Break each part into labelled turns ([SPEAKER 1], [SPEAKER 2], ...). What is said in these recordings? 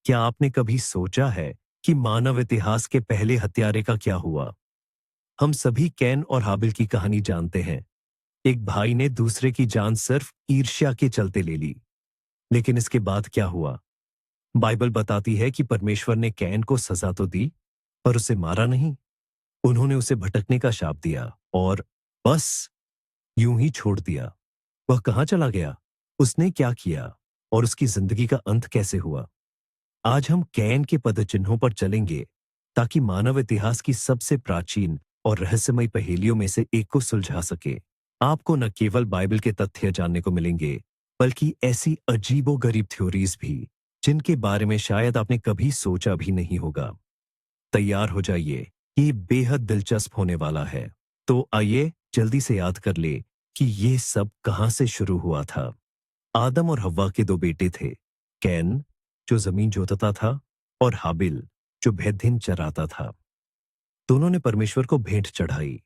[SPEAKER 1] क्या आपने कभी सोचा है कि मानव इतिहास के पहले हत्यारे का क्या हुआ? हम सभी कैन और हाबिल की कहानी जानते हैं। एक भाई ने दूसरे की जान सिर्फ ईर्ष्या के चलते ले ली। लेकिन इसके बाद क्या हुआ? बाइबल बताती है कि परमेश्वर ने कैन को सजा तो दी, पर उसे मारा नहीं। उन्होंने उसे भटकने का शाप दिया और बस यूं ही छोड़ दिया। वह कहां चला गया? उसने क्या किया? और उसकी जिंदगी का अंत कैसे हुआ? आज हम कैन के पदचिन्हों पर चलेंगे ताकि मानव इतिहास की सबसे प्राचीन और रहस्यमयी पहेलियों में से एक को सुलझा सके। आपको न केवल बाइबल के तथ्य जानने को मिलेंगे, बल्कि ऐसी अजीबोगरीब थ्योरीज भी जिनके बारे में शायद आपने कभी सोचा भी नहीं होगा। तैयार हो जाइए, ये बेहद दिलचस्प होने वाला है। तो आइए जल्दी से याद कर ले कि ये सब कहां से शुरू हुआ था। आदम और हव्वा के दो बेटे थे, कैन जो जमीन जोतता था और हाबिल जो भेड़ चराता था। दोनों ने परमेश्वर को भेंट चढ़ाई,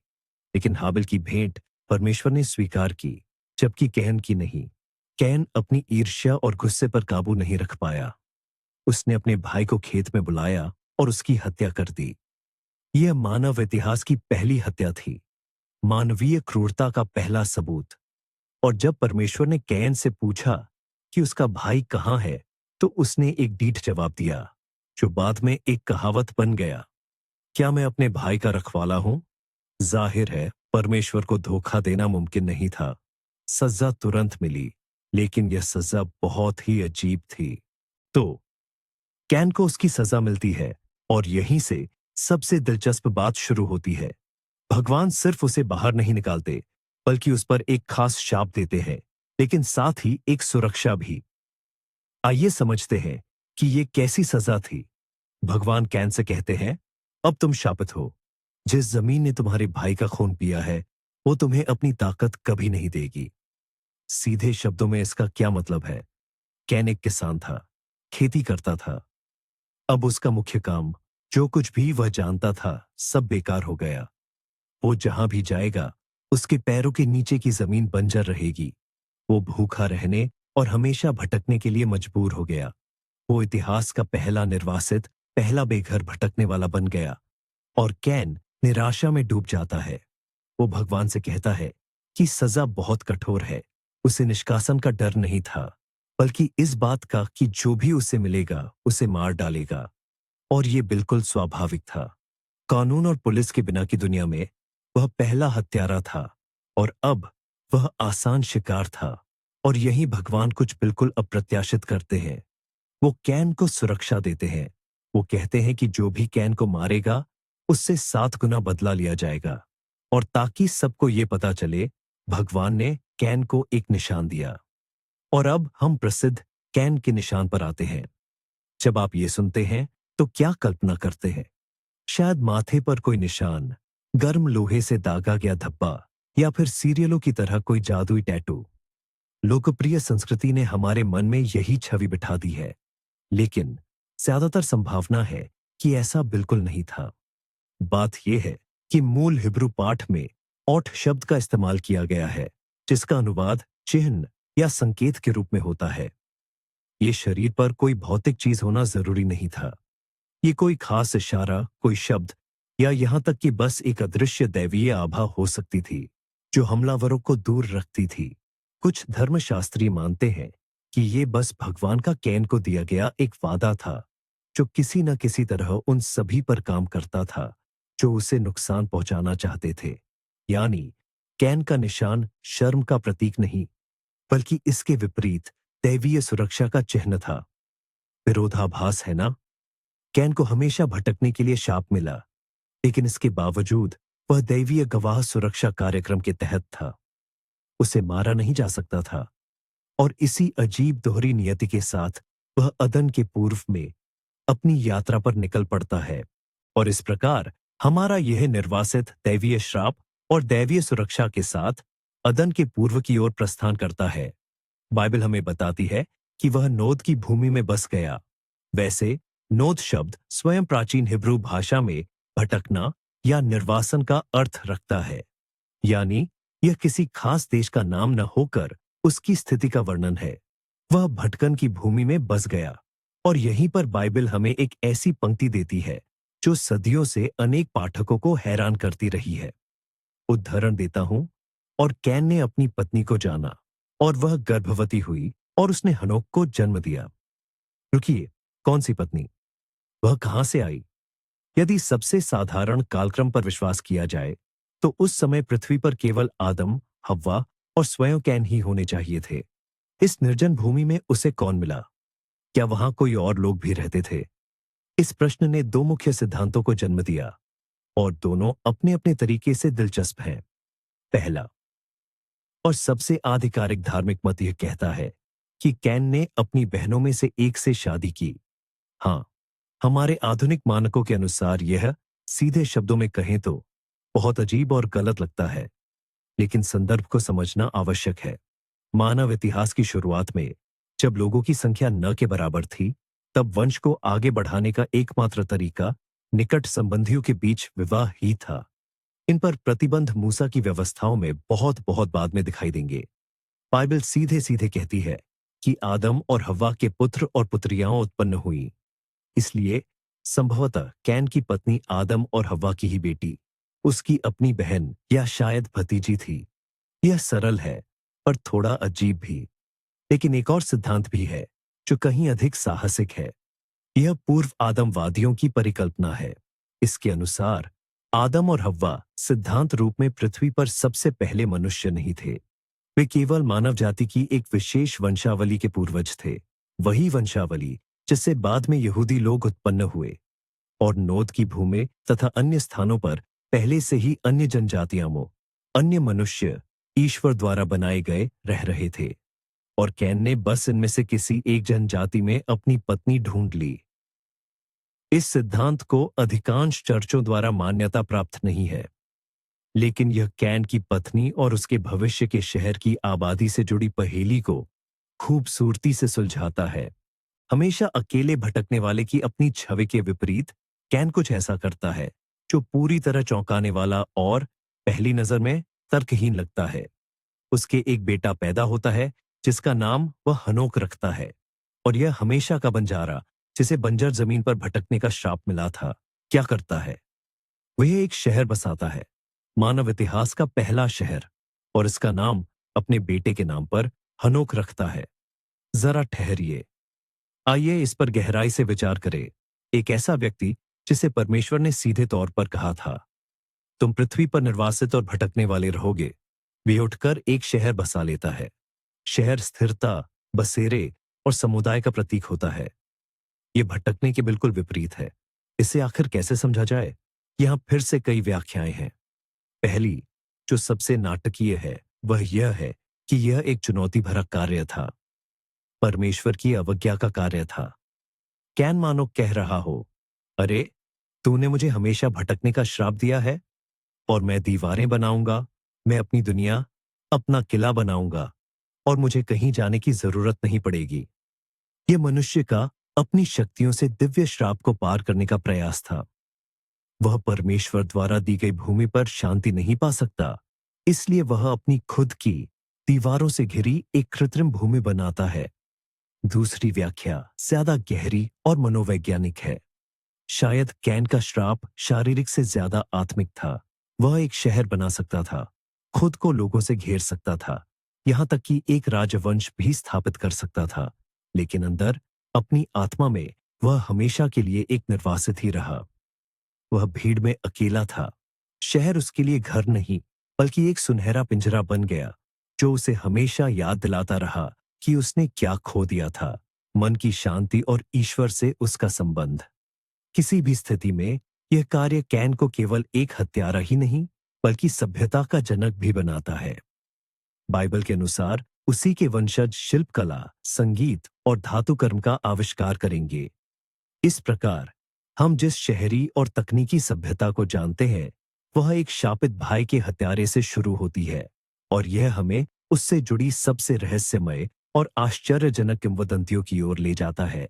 [SPEAKER 1] लेकिन हाबिल की भेंट परमेश्वर ने स्वीकार की, जबकि कैन की नहीं। कैन अपनी ईर्ष्या और गुस्से पर काबू नहीं रख पाया। उसने अपने भाई को खेत में बुलाया और उसकी हत्या कर दी। यह मानव इतिहास की पहली हत्या थी, मानवीय क्रूरता का पहला सबूत। और जब परमेश्वर ने कैन से पूछा कि उसका भाई कहाँ है, तो उसने एक डीठ जवाब दिया, जो बाद में एक कहावत बन गया। क्या मैं अपने भाई का रखवाला हूं? जाहिर है परमेश्वर को धोखा देना मुमकिन नहीं था। सजा तुरंत मिली, लेकिन यह सजा बहुत ही अजीब थी। तो कैन को उसकी सजा मिलती है और यहीं से सबसे दिलचस्प बात शुरू होती है। भगवान सिर्फ उसे बाहर नहीं निकालते, बल्कि उस पर एक खास शाप देते हैं, लेकिन साथ ही एक सुरक्षा भी। आइए समझते हैं कि ये कैसी सजा थी। भगवान कैन से कहते हैं, अब तुम शापित हो। जिस जमीन ने तुम्हारे भाई का खून पिया है, वो तुम्हें अपनी ताकत कभी नहीं देगी। सीधे शब्दों में इसका क्या मतलब है? कैन एक किसान था, खेती करता था। अब उसका मुख्य काम, जो कुछ भी वह जानता था, सब बेकार हो गया। वो जहां भी जाएगा, उसके पैरों के नीचे की जमीन बंजर रहेगी। वो भूखा रहने और हमेशा भटकने के लिए मजबूर हो गया। वो इतिहास का पहला निर्वासित, पहला बेघर भटकने वाला बन गया। और कैन निराशा में डूब जाता है। वो भगवान से कहता है कि सजा बहुत कठोर है। उसे निष्कासन का डर नहीं था, बल्कि इस बात का कि जो भी उसे मिलेगा उसे मार डालेगा। और ये बिल्कुल स्वाभाविक था। कानून और पुलिस के बिना की दुनिया में वह पहला हत्यारा था, और अब वह आसान शिकार था। और यही भगवान कुछ बिल्कुल अप्रत्याशित करते हैं। वो कैन को सुरक्षा देते हैं। वो कहते हैं कि जो भी कैन को मारेगा, उससे 7 गुना बदला लिया जाएगा। और ताकि सबको ये पता चले, भगवान ने कैन को एक निशान दिया। और अब हम प्रसिद्ध कैन के निशान पर आते हैं। जब आप ये सुनते हैं, तो क्या कल्पना करते हैं? शायद माथे पर कोई निशान, गर्म लोहे से दागा गया धब्बा, या फिर सीरियलों की तरह कोई जादुई टैटू। लोकप्रिय संस्कृति ने हमारे मन में यही छवि बिठा दी है, लेकिन ज्यादातर संभावना है कि ऐसा बिल्कुल नहीं था। बात यह है कि मूल हिब्रू पाठ में ओठ शब्द का इस्तेमाल किया गया है, जिसका अनुवाद चिन्ह या संकेत के रूप में होता है। ये शरीर पर कोई भौतिक चीज होना जरूरी नहीं था। ये कोई खास इशारा, कोई शब्द, या यहां तक कि बस एक अदृश्य दैवीय आभा हो सकती थी, जो हमलावरों को दूर रखती थी। कुछ धर्मशास्त्री मानते हैं कि ये बस भगवान का कैन को दिया गया एक वादा था, जो किसी न किसी तरह उन सभी पर काम करता था जो उसे नुकसान पहुंचाना चाहते थे। यानी कैन का निशान शर्म का प्रतीक नहीं, बल्कि इसके विपरीत दैवीय सुरक्षा का चिन्ह था। विरोधाभास है ना? कैन को हमेशा भटकने के लिए शाप मिला, लेकिन इसके बावजूद वह दैवीय गवाह सुरक्षा कार्यक्रम के तहत था। उसे मारा नहीं जा सकता था। और इसी अजीब दोहरी नियति के साथ वह अदन के पूर्व में अपनी यात्रा पर निकल पड़ता है। और इस प्रकार हमारा यह निर्वासित दैवीय श्राप और दैवीय सुरक्षा के साथ अदन के पूर्व की ओर प्रस्थान करता है। बाइबल हमें बताती है कि वह नोद की भूमि में बस गया। वैसे नोद शब्द स्वयं प्राचीन हिब्रू भाषा में भटकना या निर्वासन का अर्थ रखता है। यानी यह किसी खास देश का नाम न होकर उसकी स्थिति का वर्णन है। वह भटकन की भूमि में बस गया और यहीं पर बाइबल हमें एक ऐसी पंक्ति देती है जो सदियों से अनेक पाठकों को हैरान करती रही है। उदाहरण देता हूं। और कैन ने अपनी पत्नी को जाना और वह गर्भवती हुई और उसने हनोक को जन्म दिया। रुकिए, कौन सी पत्नी? वह कहां से आई? यदि सबसे साधारण कालक्रम पर विश्वास किया जाए तो उस समय पृथ्वी पर केवल आदम, हव्वा और स्वयं कैन ही होने चाहिए थे। इस निर्जन भूमि में उसे कौन मिला? क्या वहां कोई और लोग भी रहते थे? इस प्रश्न ने दो मुख्य सिद्धांतों को जन्म दिया और दोनों अपने अपने तरीके से दिलचस्प हैं। पहला और सबसे आधिकारिक धार्मिक मत यह कहता है कि कैन ने अपनी बहनों में से एक से शादी की। हाँ, हमारे आधुनिक मानकों के अनुसार यह सीधे शब्दों में कहें तो बहुत अजीब और गलत लगता है, लेकिन संदर्भ को समझना आवश्यक है। मानव इतिहास की शुरुआत में जब लोगों की संख्या न के बराबर थी, तब वंश को आगे बढ़ाने का एकमात्र तरीका निकट संबंधियों के बीच विवाह ही था। इन पर प्रतिबंध मूसा की व्यवस्थाओं में बहुत बहुत बाद में दिखाई देंगे। बाइबल सीधे सीधे कहती है कि आदम और हव्वा के पुत्र और पुत्रियां उत्पन्न हुई। इसलिए संभवतः कैन की पत्नी आदम और हव्वा की ही बेटी उसकी अपनी बहन या शायद भतीजी थी। यह सरल है पर थोड़ा अजीब भी। लेकिन एक और सिद्धांत भी है जो कहीं अधिक साहसिक है। यह पूर्व आदमवादियों की परिकल्पना है। इसके अनुसार आदम और हव्वा सिद्धांत रूप में पृथ्वी पर सबसे पहले मनुष्य नहीं थे। वे केवल मानव जाति की एक विशेष वंशावली के पूर्वज थे। वही वंशावली जिससे बाद में यहूदी लोग उत्पन्न हुए। और नोद की भूमि तथा अन्य स्थानों पर पहले से ही अन्य जनजातियां अन्य मनुष्य ईश्वर द्वारा बनाए गए रह रहे थे। और कैन ने बस इनमें से किसी एक जनजाति में अपनी पत्नी ढूंढ ली। इस सिद्धांत को अधिकांश चर्चों द्वारा मान्यता प्राप्त नहीं है, लेकिन यह कैन की पत्नी और उसके भविष्य के शहर की आबादी से जुड़ी पहेली को खूबसूरती से सुलझाता है। हमेशा अकेले भटकने वाले की अपनी छवि के विपरीत कैन कुछ ऐसा करता है जो पूरी तरह चौंकाने वाला और पहली नजर में तर्कहीन लगता है। उसके एक बेटा पैदा होता है जिसका नाम वह हनोक रखता है। और यह हमेशा का बंजारा जिसे बंजर जमीन पर भटकने का श्राप मिला था, क्या करता है? वह एक शहर बसाता है, मानव इतिहास का पहला शहर, और इसका नाम अपने बेटे के नाम पर हनोक रखता है। जरा ठहरिए, आइए इस पर गहराई से विचार करें। एक ऐसा व्यक्ति जिसे परमेश्वर ने सीधे तौर पर कहा था, तुम पृथ्वी पर निर्वासित और भटकने वाले रहोगे, वे उठकर एक शहर बसा लेता है। शहर स्थिरता, बसेरे और समुदाय का प्रतीक होता है। यह भटकने के बिल्कुल विपरीत है। इसे आखिर कैसे समझा जाए? यहां फिर से कई व्याख्याएं हैं। पहली, जो सबसे नाटकीय है, वह यह है कि यह एक चुनौती भरा कार्य था। परमेश्वर की अवज्ञा का कार्य था। कैन मानो कह रहा हो, अरे, तूने मुझे हमेशा भटकने का श्राप दिया है और मैं दीवारें बनाऊंगा, मैं अपनी दुनिया, अपना किला बनाऊंगा और मुझे कहीं जाने की जरूरत नहीं पड़ेगी। यह मनुष्य का अपनी शक्तियों से दिव्य श्राप को पार करने का प्रयास था। वह परमेश्वर द्वारा दी गई भूमि पर शांति नहीं पा सकता, इसलिए वह अपनी खुद की दीवारों से घिरी एक कृत्रिम भूमि बनाता है। दूसरी व्याख्या ज्यादा गहरी और मनोवैज्ञानिक है। शायद कैन का श्राप शारीरिक से ज्यादा आत्मिक था। वह एक शहर बना सकता था, खुद को लोगों से घेर सकता था, यहां तक कि एक राजवंश भी स्थापित कर सकता था, लेकिन अंदर अपनी आत्मा में वह हमेशा के लिए एक निर्वासित ही रहा। वह भीड़ में अकेला था। शहर उसके लिए घर नहीं, बल्कि एक सुनहरा पिंजरा बन गया जो उसे हमेशा याद दिलाता रहा कि उसने क्या खो दिया था, मन की शांति और ईश्वर से उसका संबंध। किसी भी स्थिति में यह कार्य कैन को केवल एक हत्यारा ही नहीं, बल्कि सभ्यता का जनक भी बनाता है। बाइबल के अनुसार उसी के वंशज शिल्पकला, संगीत और धातु कर्म का आविष्कार करेंगे। इस प्रकार हम जिस शहरी और तकनीकी सभ्यता को जानते हैं, वह एक शापित भाई के हत्यारे से शुरू होती है, और यह हमें उससे जुड़ी सबसे रहस्यमय और आश्चर्यजनक किंवदंतियों की ओर ले जाता है।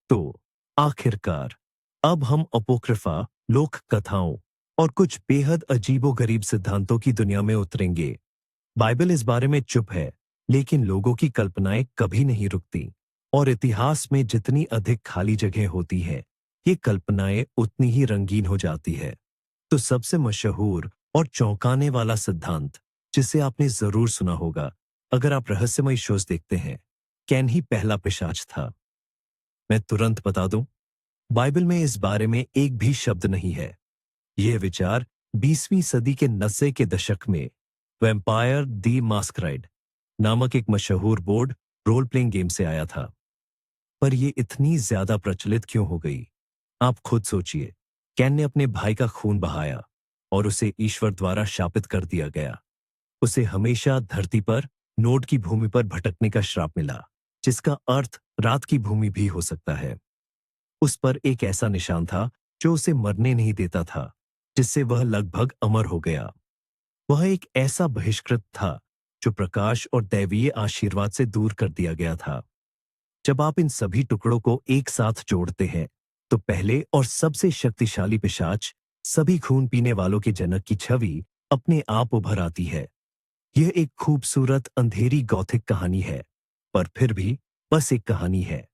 [SPEAKER 1] तो आखिरकार अब हम अपोक्रिफा, लोक कथाओं और कुछ बेहद अजीबोगरीब सिद्धांतों की दुनिया में उतरेंगे। बाइबल इस बारे में चुप है, लेकिन लोगों की कल्पनाएं कभी नहीं रुकती। और इतिहास में जितनी अधिक खाली जगह होती है, ये कल्पनाएं उतनी ही रंगीन हो जाती है। तो सबसे मशहूर और चौंकाने वाला सिद्धांत, जिसे आपने जरूर सुना होगा अगर आप रहस्यमय शोज देखते हैं, कैन ही पहला पिशाच था। मैं तुरंत बता दूं, बाइबल में इस बारे में एक भी शब्द नहीं है। यह विचार 20वीं सदी के 90 के दशक में वैम्पायर दी मास्कराइड नामक एक मशहूर बोर्ड रोल प्लेइंग गेम से आया था। पर यह इतनी ज्यादा प्रचलित क्यों हो गई? आप खुद सोचिए। कैन ने अपने भाई का खून बहाया और उसे ईश्वर द्वारा शापित कर दिया गया। उसे हमेशा धरती पर नोट की भूमि पर भटकने का श्राप मिला, जिसका अर्थ रात की भूमि भी हो सकता है। उस पर एक ऐसा निशान था जो उसे मरने नहीं देता था, जिससे वह लगभग अमर हो गया। वह एक ऐसा बहिष्कृत था जो प्रकाश और दैवीय आशीर्वाद से दूर कर दिया गया था। जब आप इन सभी टुकड़ों को एक साथ जोड़ते हैं, तो पहले और सबसे शक्तिशाली पिशाच, सभी खून पीने वालों के जनक की छवि अपने आप उभर आती है। यह एक खूबसूरत अंधेरी गॉथिक कहानी है, पर फिर भी बस एक कहानी है।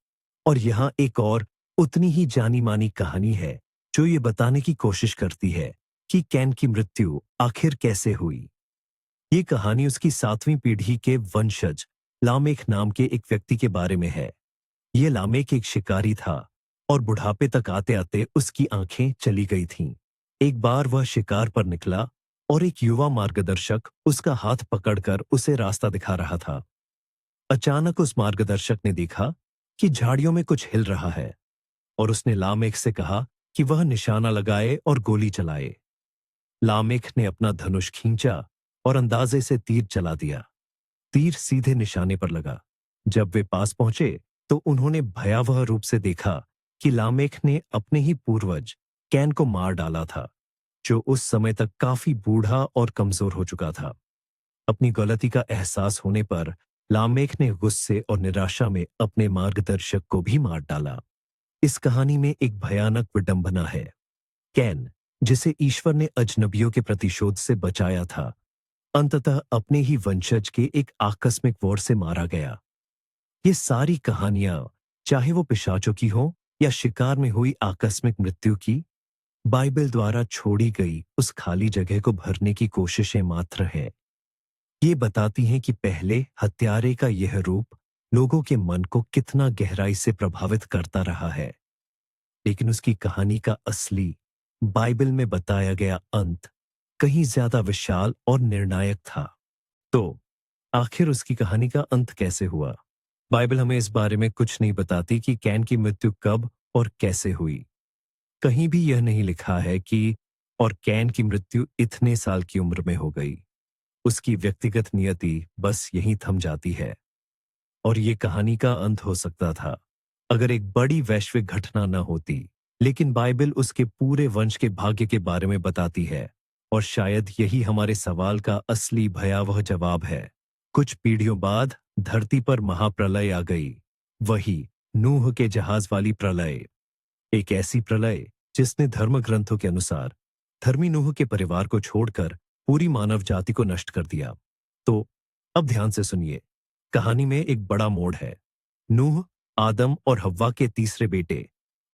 [SPEAKER 1] और यहाँ एक और उतनी ही जानी मानी कहानी है जो ये बताने की कोशिश करती है कि कैन की मृत्यु आखिर कैसे हुई। ये कहानी उसकी 7वीं पीढ़ी के वंशज लामेक नाम के एक व्यक्ति के बारे में है। ये लामेक एक शिकारी था और बुढ़ापे तक आते आते उसकी आंखें चली गई थीं। एक बार वह शिकार पर निकला और एक युवा मार्गदर्शक उसका हाथ पकड़कर उसे रास्ता दिखा रहा था। अचानक उस मार्गदर्शक ने देखा कि झाड़ियों में कुछ हिल रहा है और उसने लामेक से कहा कि वह निशाना लगाए और गोली चलाए। लामेक ने अपना धनुष खींचा और अंदाजे से तीर चला दिया। तीर सीधे निशाने पर लगा। जब वे पास पहुंचे तो उन्होंने भयावह रूप से देखा कि लामेक ने अपने ही पूर्वज कैन को मार डाला था, जो उस समय तक काफी बूढ़ा और कमजोर हो चुका था। अपनी गलती का एहसास होने पर लामेक ने गुस्से और निराशा में अपने मार्गदर्शक को भी मार डाला। इस कहानी में एक भयानक विडंबना है। कैन, जिसे ईश्वर ने अजनबियों के प्रतिशोध से बचाया था, अंततः अपने ही वंशज के एक आकस्मिक वार से मारा गया। ये सारी कहानियां, चाहे वो पिशाचों की हो या शिकार में हुई आकस्मिक मृत्यु की, बाइबल द्वारा छोड़ी गई उस खाली जगह को भरने की कोशिशें मात्र हैं। ये बताती हैं कि पहले हत्यारे का यह रूप लोगों के मन को कितना गहराई से प्रभावित करता रहा है, लेकिन उसकी कहानी का असली, बाइबल में बताया गया अंत कहीं ज्यादा विशाल और निर्णायक था। तो आखिर उसकी कहानी का अंत कैसे हुआ? बाइबल हमें इस बारे में कुछ नहीं बताती कि कैन की मृत्यु कब और कैसे हुई। कहीं भी यह नहीं लिखा है कि और कैन की मृत्यु इतने साल की उम्र में हो गई। उसकी व्यक्तिगत नियति बस यहीं थम जाती है। और ये कहानी का अंत हो सकता था अगर एक बड़ी वैश्विक घटना न होती, लेकिन बाइबल उसके पूरे वंश के भाग्य के बारे में बताती है। और शायद यही हमारे सवाल का असली भयावह जवाब है। कुछ पीढ़ियों बाद धरती पर महाप्रलय आ गई, वही नूह के जहाज वाली प्रलय। एक ऐसी प्रलय जिसने धर्म ग्रंथों के अनुसार धर्मी नूह के परिवार को छोड़कर पूरी मानव जाति को नष्ट कर दिया। तो अब ध्यान से सुनिए, कहानी में एक बड़ा मोड़ है। नूह आदम और हव्वा के तीसरे बेटे,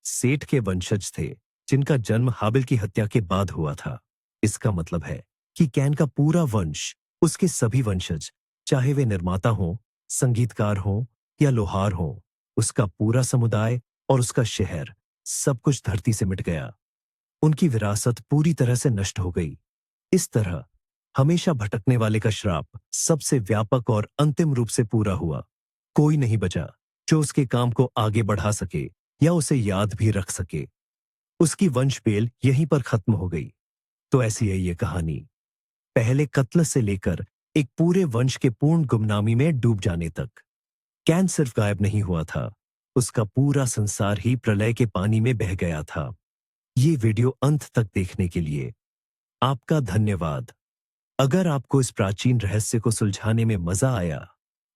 [SPEAKER 1] सेठ के वंशज थे, जिनका जन्म हाबिल की हत्या के बाद हुआ था। इसका मतलब है कि कैन का पूरा वंश, उसके सभी वंशज, चाहे वे निर्माता हों, संगीतकार हों या लोहार हों, उसका पूरा समुदाय और उसका शहर, सब कुछ धरती से मिट गया। उनकी विरासत पूरी तरह से नष्ट हो गई। इस तरह हमेशा भटकने वाले का श्राप सबसे व्यापक और अंतिम रूप से पूरा हुआ। कोई नहीं बचा जो उसके काम को आगे बढ़ा सके या उसे याद भी रख सके। उसकी वंश बेल यहीं पर खत्म हो गई। तो ऐसी है ये कहानी, पहले कत्ल से लेकर एक पूरे वंश के पूर्ण गुमनामी में डूब जाने तक। कैन सिर्फ गायब नहीं हुआ था, उसका पूरा संसार ही प्रलय के पानी में बह गया था। ये वीडियो अंत तक देखने के लिए आपका धन्यवाद। अगर आपको इस प्राचीन रहस्य को सुलझाने में मजा आया,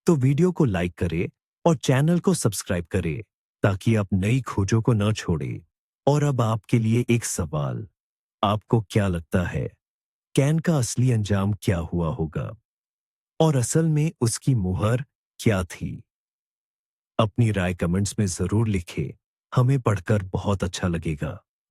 [SPEAKER 1] तो वीडियो को लाइक करें और चैनल को सब्सक्राइब करें ताकि आप नई खोजों को न छोड़ें। और अब आपके लिए एक सवाल, आपको क्या लगता है कैन का असली अंजाम क्या हुआ होगा और असल में उसकी मुहर क्या थी? अपनी राय कमेंट्स में जरूर लिखें, हमें पढ़कर बहुत अच्छा लगेगा।